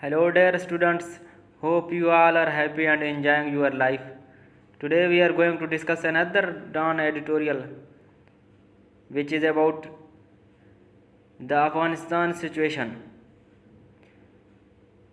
Hello, dear students. Hope you all are happy and enjoying your life. Today, we are going to discuss another Dawn editorial, which is about the Afghanistan situation.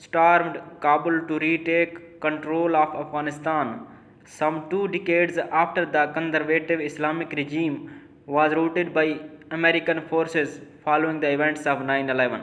stormed Kabul to retake control of Afghanistan, some 2 decades after the conservative Islamic regime was routed by American forces following the events of 9/11.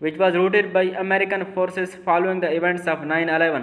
which was rooted by American forces following the events of 9/11.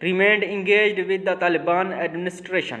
remained engaged with the Taliban administration,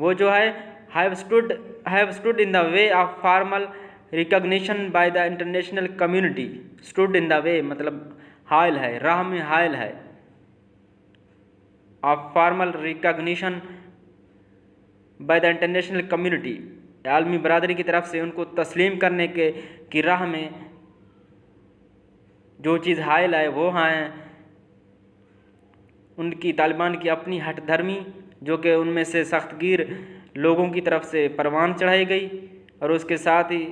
وہ جو ہے have stood in the way of formal recognition by the international community. stood in the way مطلب حائل ہے، راہ میں حائل ہے، of formal recognition by the international community، عالمی برادری کی طرف سے ان کو تسلیم کرنے کی راہ میں جو چیز حائل ہے وہ ہیں ان کی طالبان کی اپنی ہٹ دھرمی، جو کہ ان میں سے سخت گیر لوگوں کی طرف سے پروان چڑھائی گئی، اور اس کے ساتھ ہی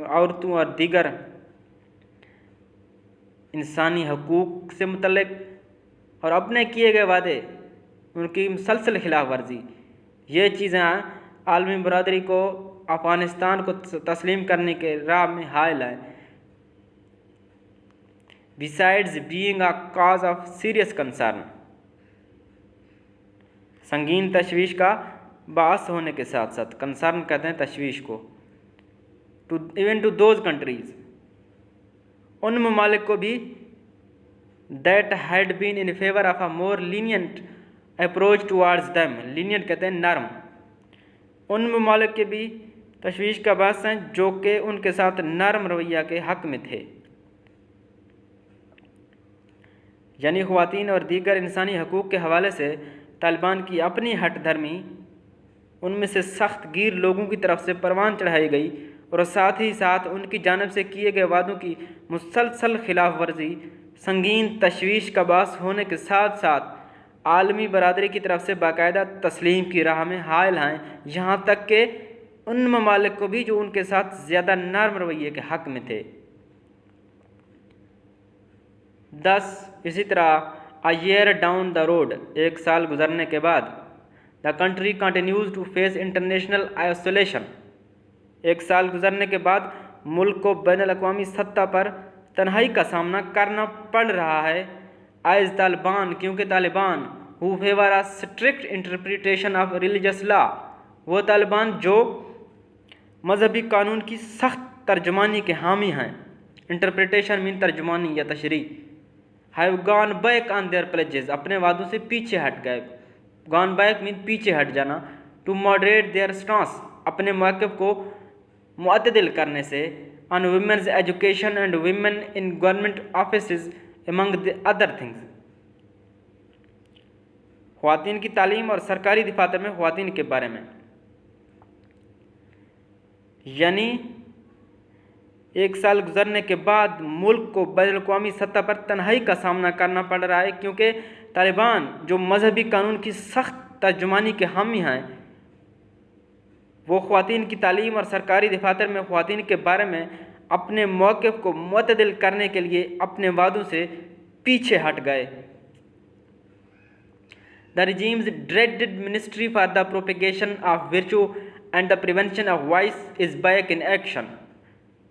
عورتوں اور دیگر انسانی حقوق سے متعلق اور اپنے کیے گئے وعدے ان کی مسلسل خلاف ورزی، یہ چیزیں عالمی برادری کو افغانستان کو تسلیم کرنے کے راہ میں حائل ہیں۔ besides being a cause of serious concern، سنگین تشویش کا باعث ہونے کے ساتھ ساتھ، کنسرن کہتے ہیں تشویش کو، even to those countries، ان ممالک کو بھی that had been in favor of a more lenient approach towards them، lenient کہتے ہیں نرم، ان ممالک کے بھی تشویش کا باعث ہیں جو کہ ان کے ساتھ نرم رویہ کے حق میں تھے، یعنی خواتین اور دیگر انسانی حقوق کے حوالے سے طالبان کی اپنی ہٹ دھرمی ان میں سے سخت گیر لوگوں کی طرف سے پروان چڑھائی گئی، اور ساتھ ہی ساتھ ان کی جانب سے کیے گئے وعدوں کی مسلسل خلاف ورزی سنگین تشویش کا باعث ہونے کے ساتھ ساتھ عالمی برادری کی طرف سے باقاعدہ تسلیم کی راہ میں حائل ہیں، یہاں تک کہ ان ممالک کو بھی جو ان کے ساتھ زیادہ نرم رویے کے حق میں تھے۔ اسی طرح a year down the road، ایک سال گزرنے کے بعد the country continues to face international isolation، ایک سال گزرنے کے بعد ملک کو بین الاقوامی سطح پر تنہائی کا سامنا کرنا پڑ رہا ہے، as طالبان، کیونکہ Taliban who favor a strict interpretation of religious law، وہ طالبان جو مذہبی قانون کی سخت ترجمانی کے حامی ہیں، انٹرپریٹیشن مین ترجمانی یا تشریح، have gone back on their pledges، اپنے وعدوں سے پیچھے ہٹ گئے، gone back مین پیچھے ہٹ جانا، to moderate their stance، اپنے موقف کو معتدل کرنے سے، on women's education and women in government offices among the other things، خواتین کی تعلیم اور سرکاری دفاتر میں خواتین کے بارے میں، یعنی ایک سال گزرنے کے بعد ملک کو بین الاقوامی سطح پر تنہائی کا سامنا کرنا پڑ رہا ہے، کیونکہ طالبان جو مذہبی قانون کی سخت ترجمانی کے حامی ہیں وہ خواتین کی تعلیم اور سرکاری دفاتر میں خواتین کے بارے میں اپنے موقف کو معتدل کرنے کے لیے اپنے وعدوں سے پیچھے ہٹ گئے۔ The regime's dreaded Ministry for the Propagation of Virtue and the Prevention of Vice is back in action،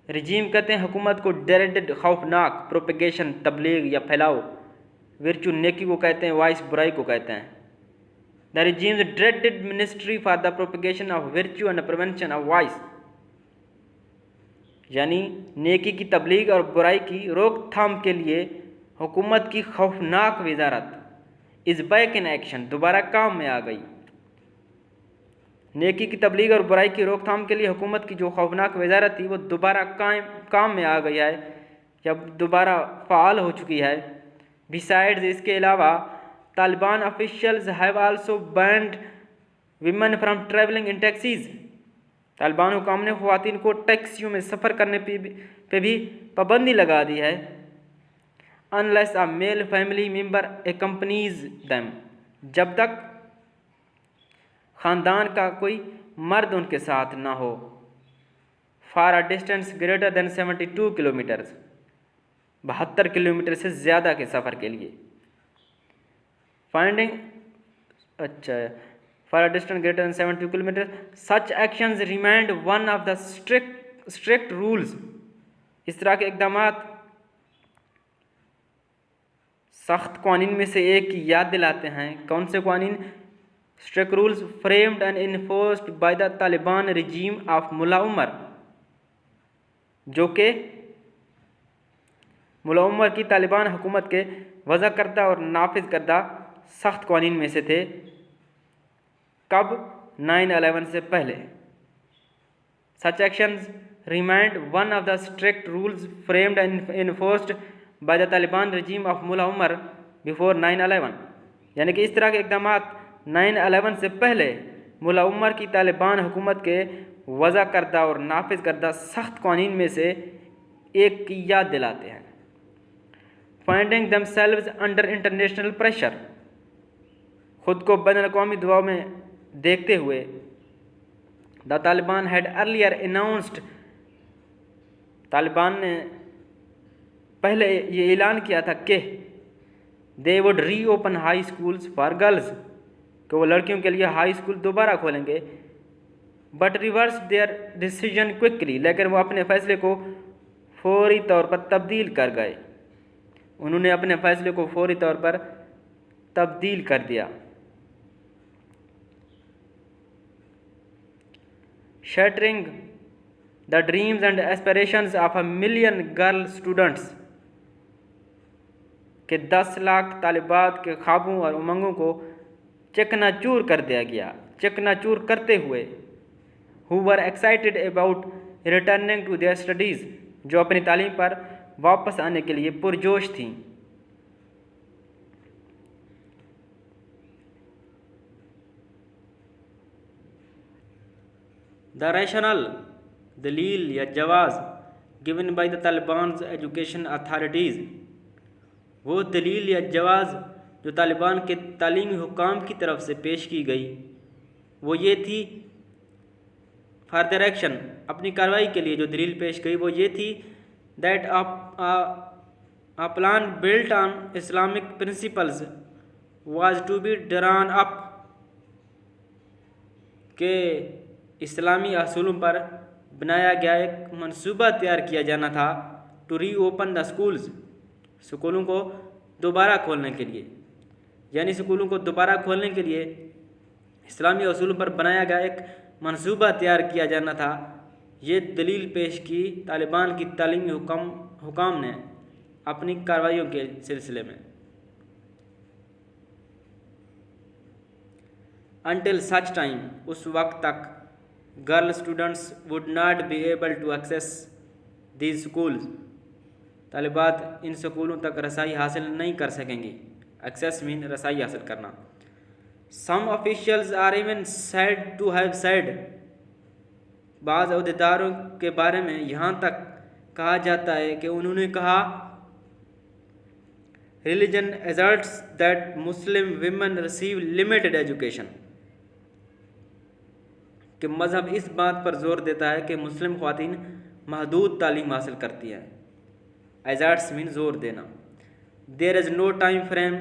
رجیم کہتے ہیں حکومت کو، ڈریڈڈ خوفناک، پروپیگیشن تبلیغ یا پھیلاؤ، ورچو نیکی کو کہتے ہیں، وائس برائی کو کہتے ہیں۔ The regime's dreaded Ministry for the Propagation of Virtue and the Prevention of Vice، یعنی نیکی کی تبلیغ اور برائی کی روک تھام کے لیے حکومت کی خوفناک وزارت is back in action، دوبارہ کام میں آ گئی۔ نیکی کی تبلیغ اور برائی کی روک تھام کے لیے حکومت کی جو خوفناک وزارت تھی وہ دوبارہ کام میں آ گئی ہے یا دوبارہ فعال ہو چکی ہے۔ Besides، اس کے علاوہ Taliban officials have also banned women from traveling in taxis، Taliban حکام نے خواتین کو ٹیکسیوں میں سفر کرنے پہ بھی پابندی لگا دی ہے۔ unless a male family member accompanies them، جب تک خاندان کا کوئی مرد ان کے ساتھ نہ ہو، for a distance greater than 72 kilometers، 72 kilometre سے زیادہ کے سفر کے لیے۔ for a distance greater than 72 kilometers، such actions remained one of the strict rules، اس طرح کے اقدامات سخت قوانین میں سے ایک کی یاد دلاتے ہیں۔ کون سے قوانین؟ strict rules framed and enforced by the Taliban regime of ملا عمر، جو کہ ملا عمر کی طالبان حکومت کے وضع کردہ اور نافذ کردہ سخت قوانین میں سے تھے۔ کب؟ 9/11 سے پہلے. Such actions remained one of the strict rules framed and enforced by the Taliban regime of Mullah Omar before 9/11. یعنی کہ اس طرح کے اقدامات 9/11 سے پہلے ملا عمر کی طالبان حکومت کے وضع کردہ اور نافذ کردہ سخت قوانین میں سے ایک کی یاد دلاتے ہیں. Finding themselves under international pressure, خود کو بین الاقوامی دباؤ میں دیکھتے ہوئے, the Taliban had earlier announced, Taliban نے پہلے یہ اعلان کیا تھا کہ they would reopen high schools for girls, کہ وہ لڑکیوں کے لیے ہائی اسکول دوبارہ کھولیں گے. But reverse their decision quickly, لیکن وہ اپنے فیصلے کو فوری طور پر تبدیل کر گئے. انہوں نے اپنے فیصلے کو فوری طور پر تبدیل کر دیا. Shattering the dreams and aspirations of a million girl students, کہ 10 لاکھ طالبات کے خوابوں اور امنگوں کو چکنا چور کر دیا گیا, چکنا چور کرتے ہوئے. who were excited about returning to their studies, جو اپنی تعلیم پر واپس آنے کے لیے پرجوش تھیں. The rationale, دلیل یا جواز given by the Taliban's education authorities, وہ دلیل یا جواز جو طالبان کے تعلیمی حکام کی طرف سے پیش کی گئی وہ یہ تھی. فردر ایکشن, اپنی کارروائی کے لیے جو دلیل پیش گئی وہ یہ تھی that a plan built on Islamic principles was to be drawn up, کہ اسلامی اصولوں پر بنایا گیا ایک منصوبہ تیار کیا جانا تھا. To reopen the schools, اسکولوں کو دوبارہ کھولنے کے لیے, یعنی اسکولوں کو دوبارہ کھولنے کے لیے اسلامی اصولوں پر بنایا گیا ایک منصوبہ تیار کیا جانا تھا. یہ دلیل پیش کی طالبان کی تعلیمی حکام نے اپنی کارروائیوں کے سلسلے میں. until such time, اس وقت تک girl students would not be able to access these schools, طالبات ان سکولوں تک رسائی حاصل نہیں کر سکیں گی. ایکسیس مین رسائی حاصل کرنا. some officials are even said to have said, بعض عہدیداروں کے بارے میں یہاں تک کہا جاتا ہے کہ انہوں نے کہا religion asserts that Muslim women receive limited education, کہ مذہب اس بات پر زور دیتا ہے کہ مسلم خواتین محدود تعلیم حاصل کرتی ہیں. asserts mean زور دینا. there is no time frame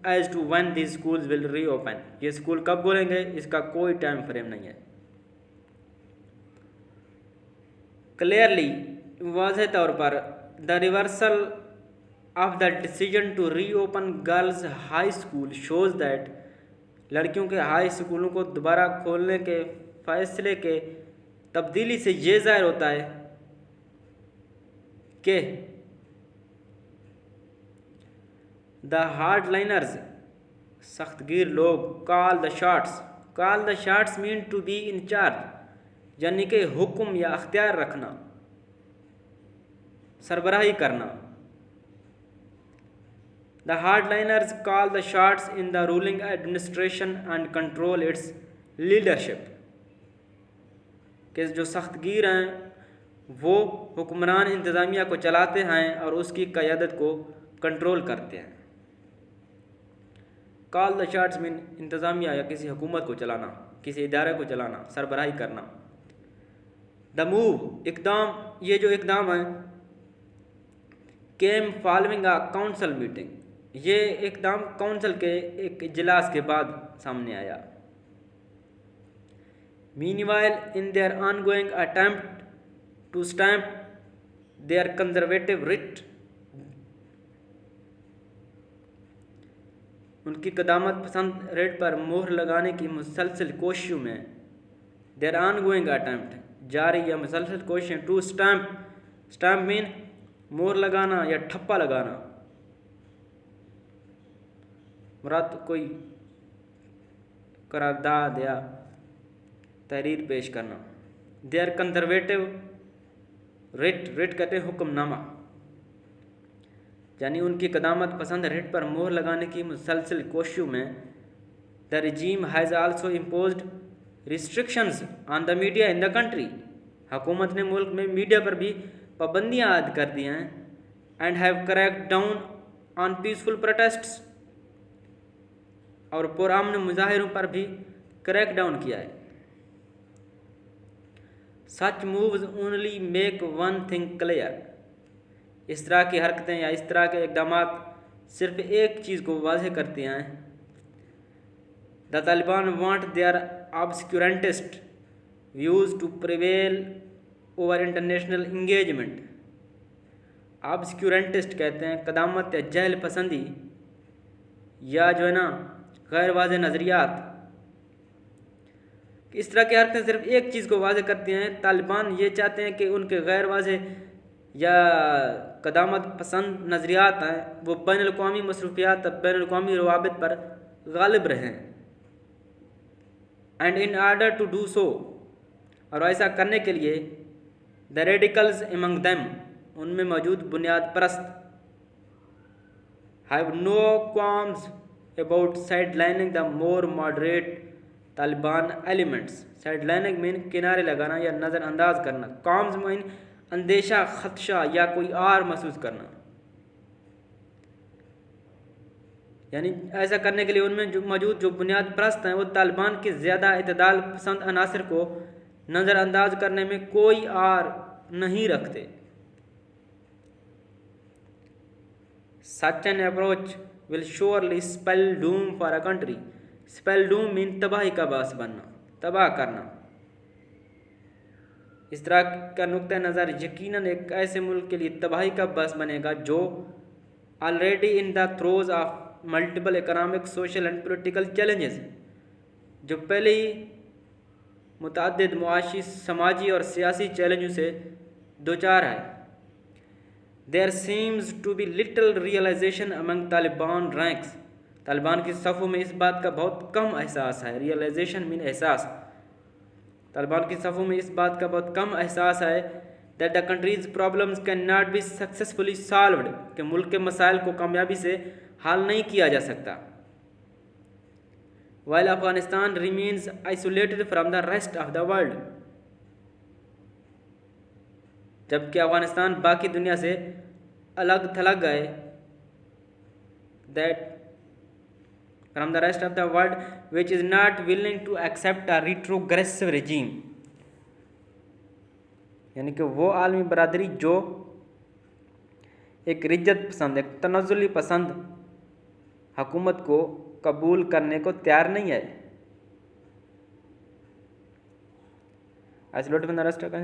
as to when these schools will reopen, یہ اسکول کب کھولیں گے اس کا کوئی ٹائم فریم نہیں ہے. clearly, واضح طور پر, the reversal of the decision to reopen girls high school shows that, لڑکیوں کے ہائی اسکولوں کو دوبارہ کھولنے کے فیصلے کے تبدیلی سے یہ ظاہر ہوتا ہے کہ the hardliners, سخت گیر لوگ, call the shots mean to be in charge, یعنی کہ حکم یا اختیار رکھنا, سربراہی کرنا. The hardliners call the shots in the ruling administration and control its leadership, کہ جو سخت گیر ہیں وہ حکمران انتظامیہ کو چلاتے ہیں اور اس کی قیادت کو کنٹرول کرتے ہیں. call the shots mean انتظامیہ یا کسی حکومت کو چلانا, کسی ادارے کو چلانا, سربراہی کرنا. the move, اقدام, یہ جو اقدام ہے came following a council meeting, یہ اقدام کونسل کے ایک اجلاس کے بعد سامنے آیا. meanwhile, in their ongoing attempt to stamp their conservative writ, ان کی قدامت پسند ریٹ پر مہر لگانے کی مسلسل کوششوں میں, their ongoing attempt, جاری یا مسلسل کوششیں, to stamp mean مہر لگانا یا ٹھپا لگانا, مراد کوئی قرارداد یا تحریر پیش کرنا. دے آر کنزرویٹو ریٹ کہتے ہیں حکم نامہ، یعنی ان کی قدامت پسند ریٹ پر مہر لگانے کی مسلسل کوششوں میں the regime has also imposed restrictions on the media in the country. حکومت نے ملک میں میڈیا پر بھی پابندیاں عائد کر دی ہیں. And have cracked down on peaceful protests, اور پرامن مظاہروں پر بھی کریک ڈاؤن کیا ہے. Such moves only make one thing clear, اس طرح کی حرکتیں یا اس طرح کے اقدامات صرف ایک چیز کو واضح کرتے ہیں. The Taliban want their obscurantist views to prevail over international engagement. obscurantist کہتے ہیں قدامت یا جہل پسندی یا جو ہے نا غیر واضح نظریات. اس طرح کی حرکتیں صرف ایک چیز کو واضح کرتی ہیں. طالبان یہ چاہتے ہیں کہ ان کے غیر واضح یا قدامت پسند نظریات ہیں وہ بین الاقوامی مصروفیات، بین الاقوامی روابط پر غالب رہیں. And in order to do so, اور ایسا کرنے کے لیے دا ریڈیکلز امنگ دیم، ان میں موجود بنیاد پرست، have no qualms about sideLining the more moderate Taliban elements. Sidelining مین کنارے لگانا یا نظر انداز کرنا. قومز مین اندیشہ، خدشہ یا کوئی اور محسوس کرنا. یعنی ایسا کرنے کے لیے ان میں جو موجود جو بنیاد پرست ہیں وہ طالبان کے زیادہ اعتدال پسند عناصر کو نظر انداز کرنے میں کوئی آر نہیں رکھتے. Such an approach will surely spell doom for a country. Spell doom mean تباہی کا باعث بننا، تباہ کرنا. اس طرح کا نقطہ نظر یقیناً ایک ایسے ملک کے لیے تباہی کا باعث بنے گا جو already in the throes of multiple economic, social and political challenges، جو پہلے ہی متعدد معاشی، سماجی اور سیاسی چیلنجوں سے دوچار ہے. There seems to be little realization among Taliban ranks. Taliban کی صفوں میں اس بات کا بہت کم احساس ہے. ریئلائزیشن مین احساس. طالبان کی صفوں میں اس بات کا بہت کم احساس ہے that the country's problems cannot be successfully solved، کہ ملک کے مسائل کو کامیابی سے حل نہیں کیا جا سکتا. while Afghanistan remains isolated from the rest of the world، جبکہ افغانستان باقی دنیا سے الگ تھلگ گئے. that from the rest of the world which is not willing to accept a retrogressive regime، یعنی کہ وہ عالمی برادری جو ایک رجت پسند، ایک تنزلی پسند حکومت کو قبول کرنے کو تیار نہیں ہے. isolated from the rest of the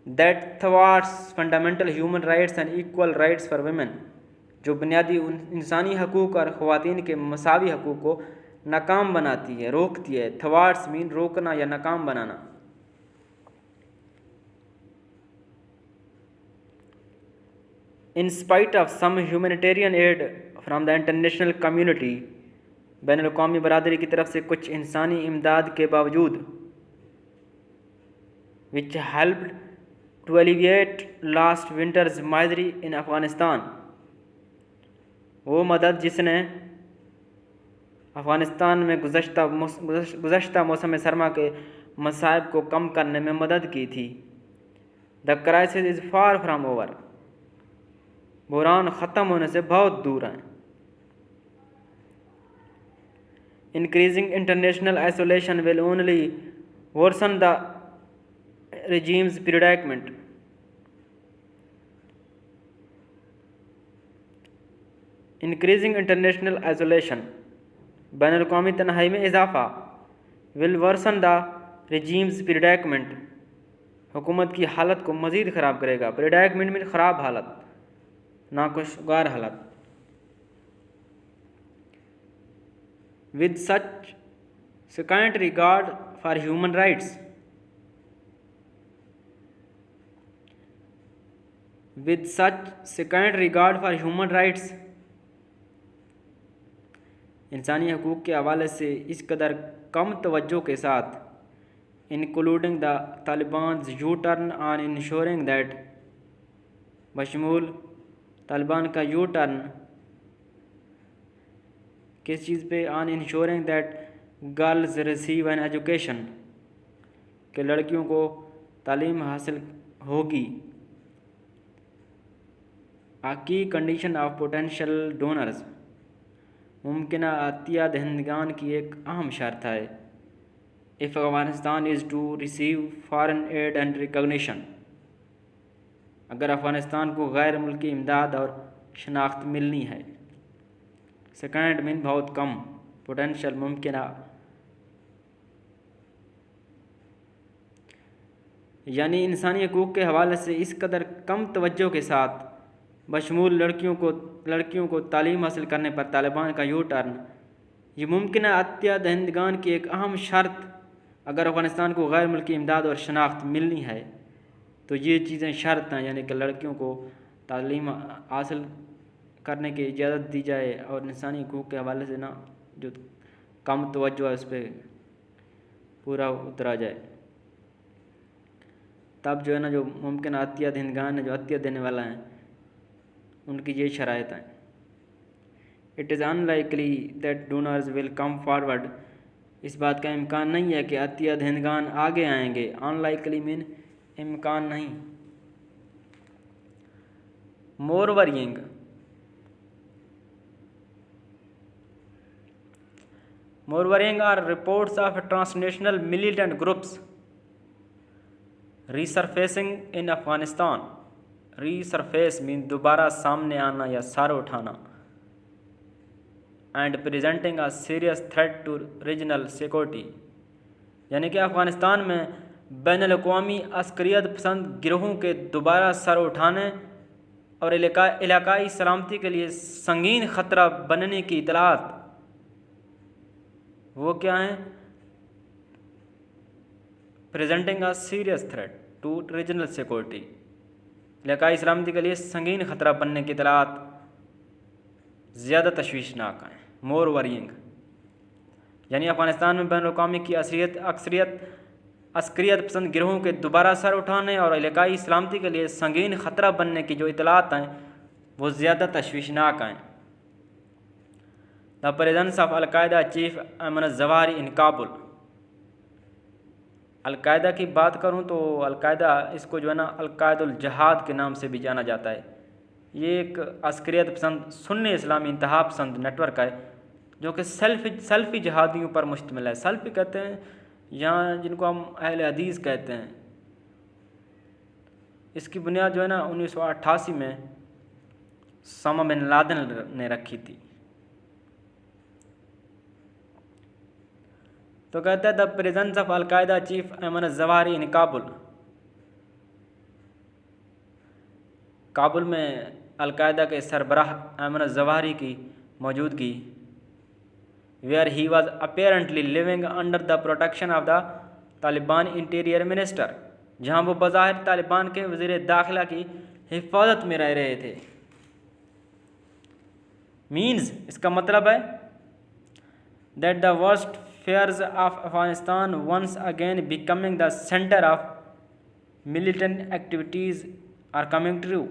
that thwarts fundamental human rights and equal rights for women، جو بنیادی انسانی حقوق اور خواتین کے مساوی حقوق کو ناکام بناتی ہے، روکتی ہے. thwarts مین روکنا یا ناکام بنانا. in spite of some humanitarian aid from the international community، بین الاقوامی برادری کی طرف سے کچھ انسانی امداد کے باوجود، which helped to alleviate last winter's misery in Afghanistan, وہ مدد جس نے افغانستان میں گزشتہ موسم سرما کے مصائب کو کم کرنے میں مدد کی تھی. the crisis is far from over، بحران ختم ہونے سے بہت دور ہیں. increasing international isolation will only worsen the regime's predicament. increasing international isolation، بین الاقوامی تنہائی میں اضافہ، will worsen the regime's predicament، حکومت کی حالت کو مزید خراب کرے گا. predicament میں خراب حالت، ناخوشگوار حالت. with such scant regard for human rights، with such scant regard for human rights، انسانی حقوق کے حوالے سے اس قدر کم توجہ کے ساتھ including the Taliban's U-turn on ensuring that بشمول طالبان کا یو ٹرن کس چیز پہ on ensuring that girls receive an education کہ لڑکیوں کو تعلیم حاصل ہوگی. A key condition of potential donors ممکنہ عطیہ دہندگان کی ایک اہم شرط ہے. If Afghanistan is to receive foreign aid and recognition اگر افغانستان کو غیر ملکی امداد اور شناخت ملنی ہے. سیکنڈ مین بہت کم، پوٹینشیل ممکنہ، یعنی انسانی حقوق کے حوالے سے اس قدر کم توجہ کے ساتھ بشمول لڑکیوں کو تعلیم حاصل کرنے پر طالبان کا یو ٹرن یہ ممکنہ عطیہ دہندگان کی ایک اہم شرط اگر افغانستان کو غیر ملکی امداد اور شناخت ملنی ہے تو یہ چیزیں شرط ہیں، یعنی کہ لڑکیوں کو تعلیم حاصل کرنے کی اجازت دی جائے اور انسانی حقوق کے حوالے سے نا جو کم توجہ ہے اس پہ پورا اترا جائے، تب جو ہے نا جو ممکنہ عطیہ دہندگان ہیں جو عطیہ دینے والا ہیں ان کی یہ شرائط ہیں. It is unlikely that donors will come forward اس بات کا امکان نہیں ہے کہ عطیہ دہندگان آگے آئیں گے. unlikely mean امکان نہیں. more worrying are reports of transnational militant groups resurfacing in Afghanistan. resurface mean دوبارہ سامنے آنا یا سر اٹھانا and presenting a serious threat to regional security یعنی کہ افغانستان میں بین الاقوامی عسکریت پسند گروہوں کے دوبارہ سر اٹھانے اور علاقائی سلامتی کے لیے سنگین خطرہ بننے کی اطلاعات. وہ کیا ہیں؟ presenting a serious threat to regional security علاقائی سلامتی کے لیے سنگین خطرہ بننے کی اطلاعات زیادہ تشویشناک ہیں. مور ورینگ یعنی افغانستان میں بین الاقوامی کی عسکریت پسند گروہوں کے دوبارہ سر اٹھانے اور علاقائی سلامتی کے لیے سنگین خطرہ بننے کی جو اطلاعات ہیں وہ زیادہ تشویشناک ہیں. The presence of al Qaeda chief Ayman al Zawahiri in Kabul. Al Qaeda کی بات کروں تو القاعدہ اس کو جو ہے نا القاعدہ الجہاد کے نام سے بھی جانا جاتا ہے. یہ ایک عسکریت پسند سنی اسلامی انتہا پسند نیٹ ورک ہے جو کہ سیلفی جہادیوں پر مشتمل ہے. سیلفی کہتے ہیں یہاں جن کو ہم اہل حدیث کہتے ہیں. اس کی بنیاد جو ہے نا 1988 میں اسامہ بن لادن نے رکھی تھی. تو کہتا ہے the presence of al Qaeda chief Ayman al Zawahiri in Kabul. Kabul میں القاعدہ کے سربراہ ایمن الظواہری کی موجودگی where he was apparently living under the protection of the Taliban interior minister جہاں وہ بظاہر طالبان کے وزیر داخلہ کی حفاظت میں رہ رہے تھے. مینز اس کا مطلب ہے that the worst fears of Afghanistan once again becoming the center of militant activities are coming true.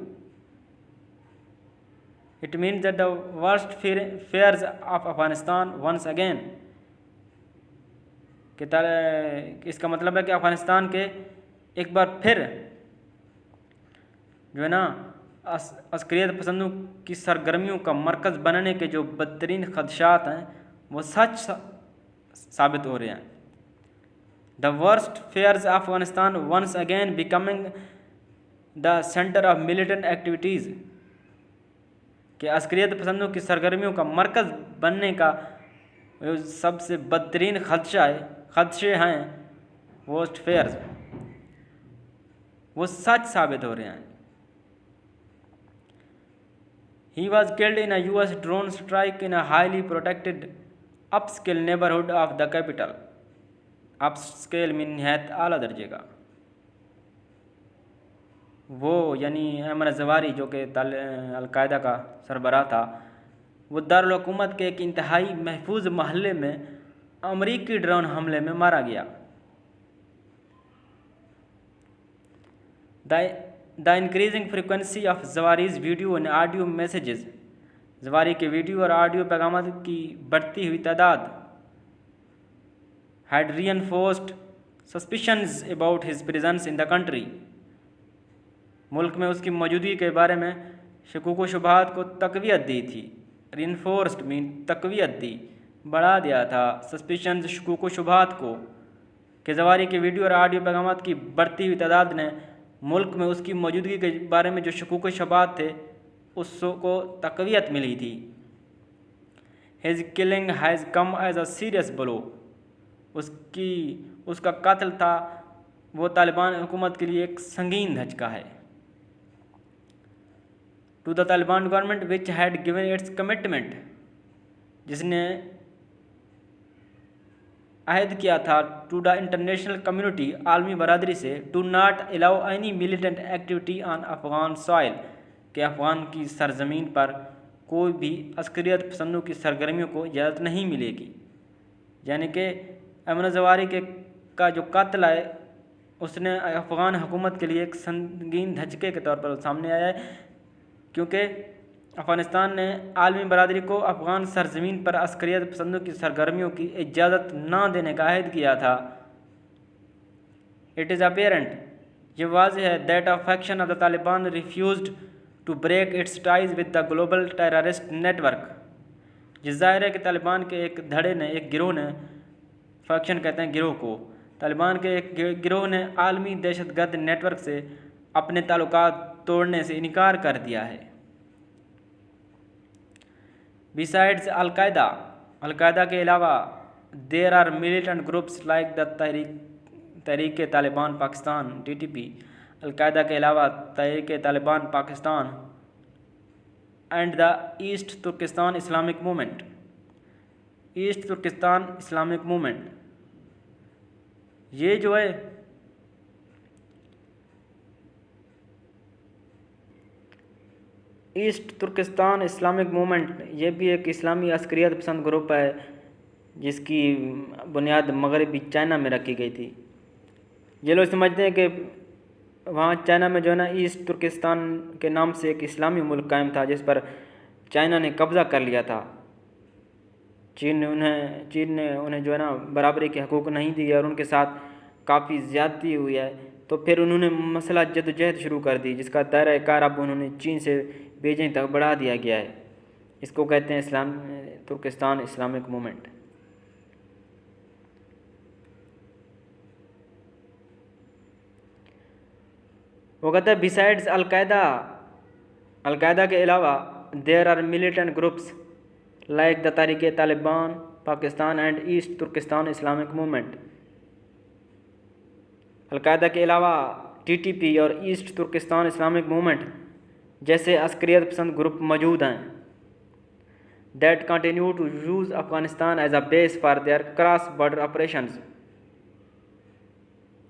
It means that the worst fears of Afghanistan once again اس کا مطلب ہے کہ افغانستان کے ایک بار پھر جو ہے نا عسکریت پسندوں کی سرگرمیوں کا مرکز بننے کے جو بدترین خدشات ہیں وہ سچ ثابت ہو رہے ہیں. The worst fears of Afghanistan once again becoming the center of militant activities کہ عسکریت پسندوں کی سرگرمیوں کا مرکز بننے کا سب سے بدترین خدشے ہیں worst fears وہ سچ ثابت ہو رہے ہیں. He was killed in a US drone strike in a highly protected upscale neighborhood of the capital. upscale میں نہایت اعلیٰ درجے کا. وہ یعنی ایمن الظواہری جو کہ القاعدہ کا سربراہ تھا وہ دارالحکومت کے ایک انتہائی محفوظ محلے میں امریکی ڈرون حملے میں مارا گیا. The increasing frequency of Zawari's video and audio messages, زواری کے ویڈیو اور آڈیو پیغامات کی بڑھتی ہوئی تعداد had reinforced suspicions about his presence in the country، ملک میں اس کی موجودگی کے بارے میں شکوک و شبہات کو تقویت دی تھی۔ reinforced مین تقویت دی، بڑھا دیا تھا، سسپیشنز شکوک و شبہات کو، کہ زواری کے ویڈیو اور آڈیو پیغامات کی بڑھتی ہوئی تعداد نے ملک میں اس کی موجودگی کے بارے میں جو شکوک و شبہات تھے اس کو تقویت ملی تھی۔ his killing has come as a serious blow، اس کا قتل تھا وہ طالبان حکومت کے لیے ایک سنگین دھچکا ہے۔ to the Taliban government which had given its commitment، جس نے عہد کیا تھا to the international community، عالمی برادری سے to not allow any militant activity on Afghan soil، کہ افغان کی سرزمین پر کوئی بھی عسکریت پسندوں کی سرگرمیوں کو اجازت نہیں ملے گی۔ یعنی کہ ایمن زواری کا جو قتل ہے اس نے افغان حکومت کے لیے ایک سنگین دھچکے کے طور پر سامنے آیا ہے، کیونکہ افغانستان نے عالمی برادری کو افغان سرزمین پر عسکریت پسندوں کی سرگرمیوں کی اجازت نہ دینے کا عہد کیا تھا۔ It is apparent، یہ واضح ہے that a faction of the Taliban refused to break its ties with the global terrorist network، یہ ظاہر ہے کہ طالبان کے ایک دھڑے نے، ایک گروہ نے، فیکشن کہتے ہیں گروہ کو، طالبان کے ایک گروہ نے عالمی دہشت گرد نیٹ ورک سے اپنے تعلقات توڑنے سے انکار کر دیا ہے۔ Besides القاعدہ کے علاوہ there are militant groups like the تحریک طالبان پاکستان TTP، القاعدہ کے علاوہ Tehreek Taliban Pakistan and the East Turkestan Islamic Movement, East Turkestan Islamic Movement, یہ جو ہے ایسٹ ترکستان اسلامک موومنٹ یہ بھی ایک اسلامی عسکریت پسند گروپ ہے جس کی بنیاد مغربی چائنا میں رکھی گئی تھی۔ یہ لوگ سمجھتے ہیں کہ وہاں چائنا میں جو ہے نا ایسٹ ترکستان کے نام سے ایک اسلامی ملک قائم تھا جس پر چائنا نے قبضہ کر لیا تھا۔ چین نے انہیں جو ہے نا برابری کے حقوق نہیں دیے اور ان کے ساتھ کافی زیادتی ہوئی ہے، تو پھر انہوں نے مسئلہ جدوجہد شروع کر دی جس کا دائرہ کار اب انہوں نے چین سے بیجنگ تک بڑھا دیا گیا ہے۔ اس کو کہتے ہیں ترکستان اسلامک موومنٹ۔ وہ کہتا ہے بیسائڈز القاعدہ کے علاوہ there are militant groups like the Tehreek Taliban Pakistan and East Turkestan Islamic movement, al Qaeda کے علاوہ TTP اور ایسٹ ترکستان اسلامک موومنٹ جیسے عسکریت پسند گروپ موجود ہیں that continue to use Afghanistan as a base for their cross border operations,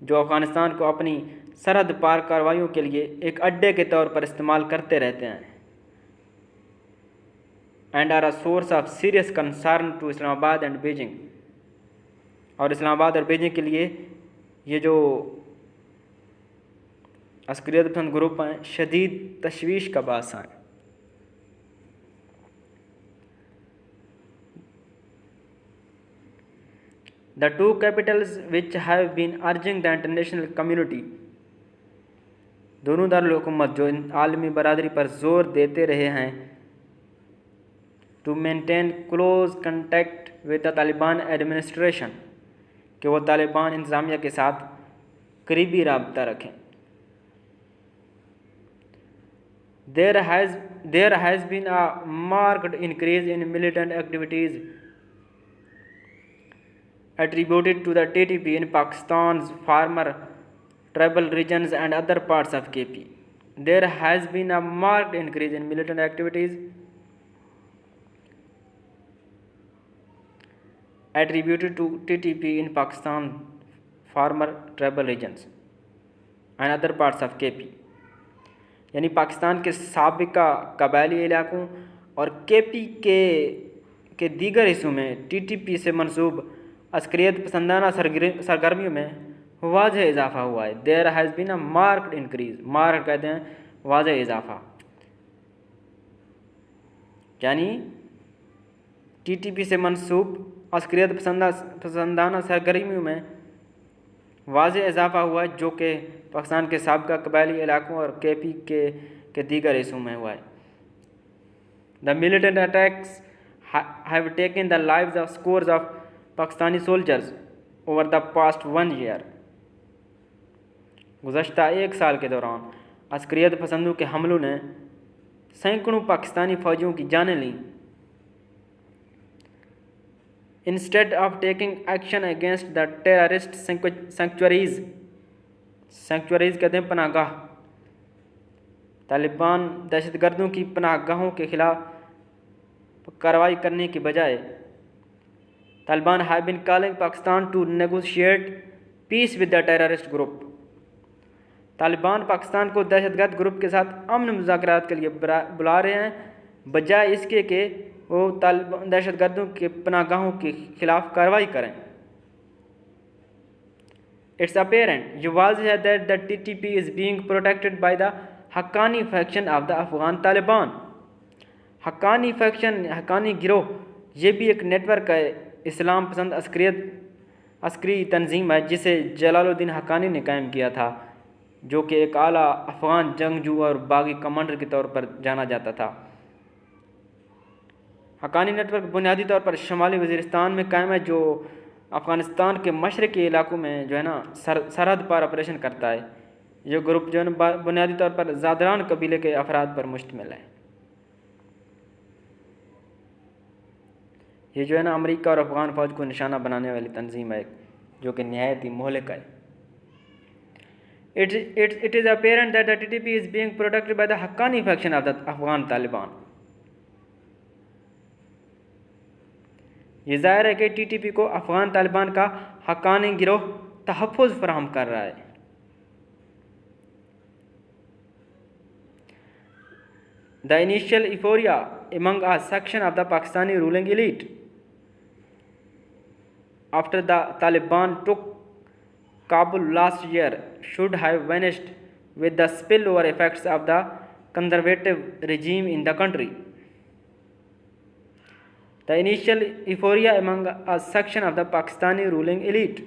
جو افغانستان کو اپنی سرحد پار کارروائیوں کے لیے ایک اڈے کے طور پر استعمال کرتے رہتے ہیں، and are a source of serious concern to Islamabad and Beijing, اور اسلام آباد اور بیجنگ کے لیے یہ جو عسکریت پسند گروپ ہیں شدید تشویش کا باعث ہیں۔ The two capitals which have been urging the international community، دونوں دارالحکومت جو عالمی برادری پر زور دیتے رہے ہیں to maintain close contact with the Taliban administration، کہ وہ طالبان انتظامیہ کے ساتھ قریبی رابطہ رکھیں۔ There has been a marked increase in militant activities attributed to the TTP in Pakistan's former tribal regions and other parts of KP۔ There has been a marked increase in militant activities attributed to TTP in Pakistan's former tribal regions and other parts of KP، یعنی پاکستان کے سابقہ قبائلی علاقوں اور KP کے دیگر حصوں میں TTP سے منسوب عسکریت پسندانہ سرگرمیوں میں واضح اضافہ ہوا ہے. There has been a marked increase. Marked کہتے ہیں واضح اضافہ, یعنی ٹی ٹی پی سے منسوب عسکریت پسندانہ سرگرمیوں میں واضح اضافہ ہوا ہے, جو کہ پاکستان کے سابقہ قبائلی علاقوں اور کے پی کے دیگر حصوں میں ہوا ہے. The militant attacks have taken the lives of scores of Pakistani soldiers over the past 1 year. گزشتہ 1 سال کے دوران عسکریت پسندوں کے حملوں نے سینکڑوں پاکستانی فوجیوں کی جانیں لیں. Instead of taking action against the terrorist sanctuaries کہتے ہیں پناہ گاہ, طالبان دہشت گردوں کی پناہ گاہوں کے خلاف کارروائی کرنے کے بجائے Taliban have been calling Pakistan to negotiate peace with the terrorist group. Taliban Pakistan کو دہشت گرد گروپ کے ساتھ امن مذاکرات کے لیے بلا رہے ہیں, بجائے اس کے کہ وہ دہشت گردوں کے پناہ گاہوں کے خلاف کارروائی کریں. It's apparent, یہ واضح ہے that the TTP is being protected by the Haqqani faction of the Afghan Taliban. Haqqani faction, Haqqani گروہ, یہ بھی ایک نیٹ ورک ہے, اسلام پسند عسکری تنظیم ہے جسے جلال الدین حقانی نے قائم کیا تھا, جو کہ ایک اعلیٰ افغان جنگجو اور باغی کمانڈر کے طور پر جانا جاتا تھا. حقانی نیٹ ورک بنیادی طور پر شمالی وزیرستان میں قائم ہے, جو افغانستان کے مشرقی علاقوں میں جو ہے نا سرحد پر آپریشن کرتا ہے. یہ گروپ جو ہے نا بنیادی طور پر زادران قبیلے کے افراد پر مشتمل ہے. یہ جو ہے نا امریکہ اور افغان فوج کو نشانہ بنانے والی تنظیم ہے, جو کہ نہایت ہی مہلک ہے. It is apparent that the TTP is being protected by the Haqqani faction of the Afghan Taliban. یہ ظاہر ہے کہ ٹی ٹی پی کو افغان طالبان کا حقانی گروہ تحفظ فراہم کر رہا ہے. The initial euphoria among a section of the Pakistani ruling elite after the Taliban took Kabul last year should have vanished with the spillover effects of the conservative regime in the country. The initial euphoria among a section of the Pakistani ruling elite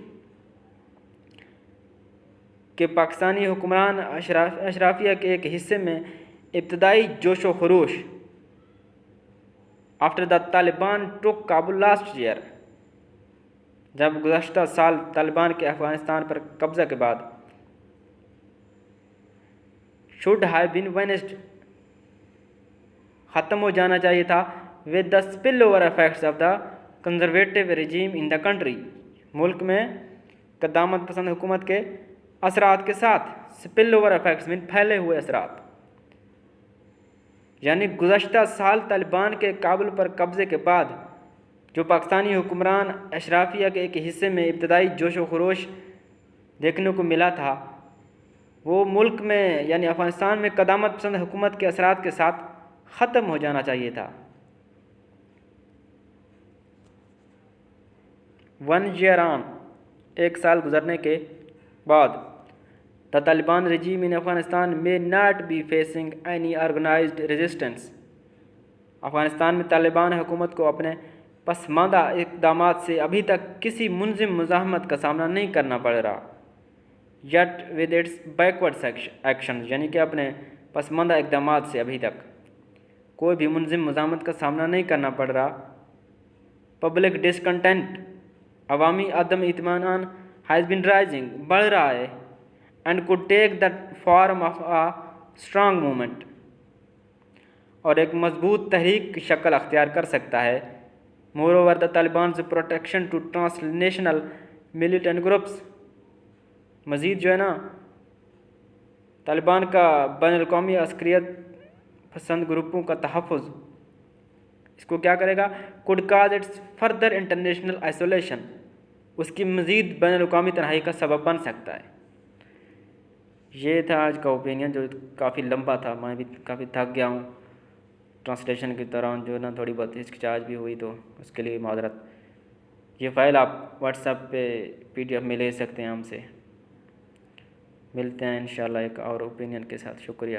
کہ پاکستانی حکمران اشرافیہ کے ایک حصے میں ابتدائی جوش و خروش after the Taliban took Kabul last year, جب گزشتہ سال طالبان کے افغانستان پر قبضہ کے بعد, should have been vanished, ختم ہو جانا چاہیے تھا, with the spillover effects of the conservative regime in the country, ملک میں قدامت پسند حکومت کے اثرات کے ساتھ. اسپل اوور افیکٹس میں پھیلے ہوئے اثرات, یعنی گزشتہ سال طالبان کے کابل پر قبضے کے بعد جو پاکستانی حکمران اشرافیہ کے ایک حصے میں ابتدائی جوش و خروش دیکھنے کو ملا تھا, وہ ملک میں یعنی افغانستان میں قدامت پسند حکومت کے اثرات کے ساتھ ختم ہو جانا چاہیے تھا. 1 year on, 1 سال گزرنے کے بعد, the Taliban regime in Afghanistan may not be facing any organized resistance. Afghanistan میں طالبان حکومت کو اپنے پسماندہ اقدامات سے ابھی تک کسی منظم مزاحمت کا سامنا نہیں کرنا پڑ رہا. yet with its backward actions, یعنی کہ اپنے پسماندہ اقدامات سے ابھی تک کوئی بھی منظم مزاحمت کا سامنا نہیں کرنا پڑ رہا. پبلک ڈسکنٹینٹ, عوامی عدم اطمینان has been rising, بڑھ رہا ہے, and could take the form of a strong movement, اور ایک مضبوط تحریک کی شکل اختیار کر سکتا ہے. moreover the Taliban's protection to transnational militant groups, مزید جو ہے نا طالبان کا بین الاقوامی عسکریت پسند گروپوں کا تحفظ اس کو کیا کرے گا, could cause its further international isolation, اس کی مزید بین الاقوامی تنہائی کا سبب بن سکتا ہے. یہ تھا آج کا اوپینین, جو کافی لمبا تھا, میں بھی کافی تھک گیا ہوں ٹرانسلیشن کے دوران, جو نا تھوڑی بہت ہچکچاہٹ بھی ہوئی تو اس کے لیے معذرت. یہ فائل آپ واٹس ایپ پہ PDF میں لے سکتے ہیں ہم سے. ملتے ہیں انشاءاللہ ایک اور اوپینین کے ساتھ. شکریہ.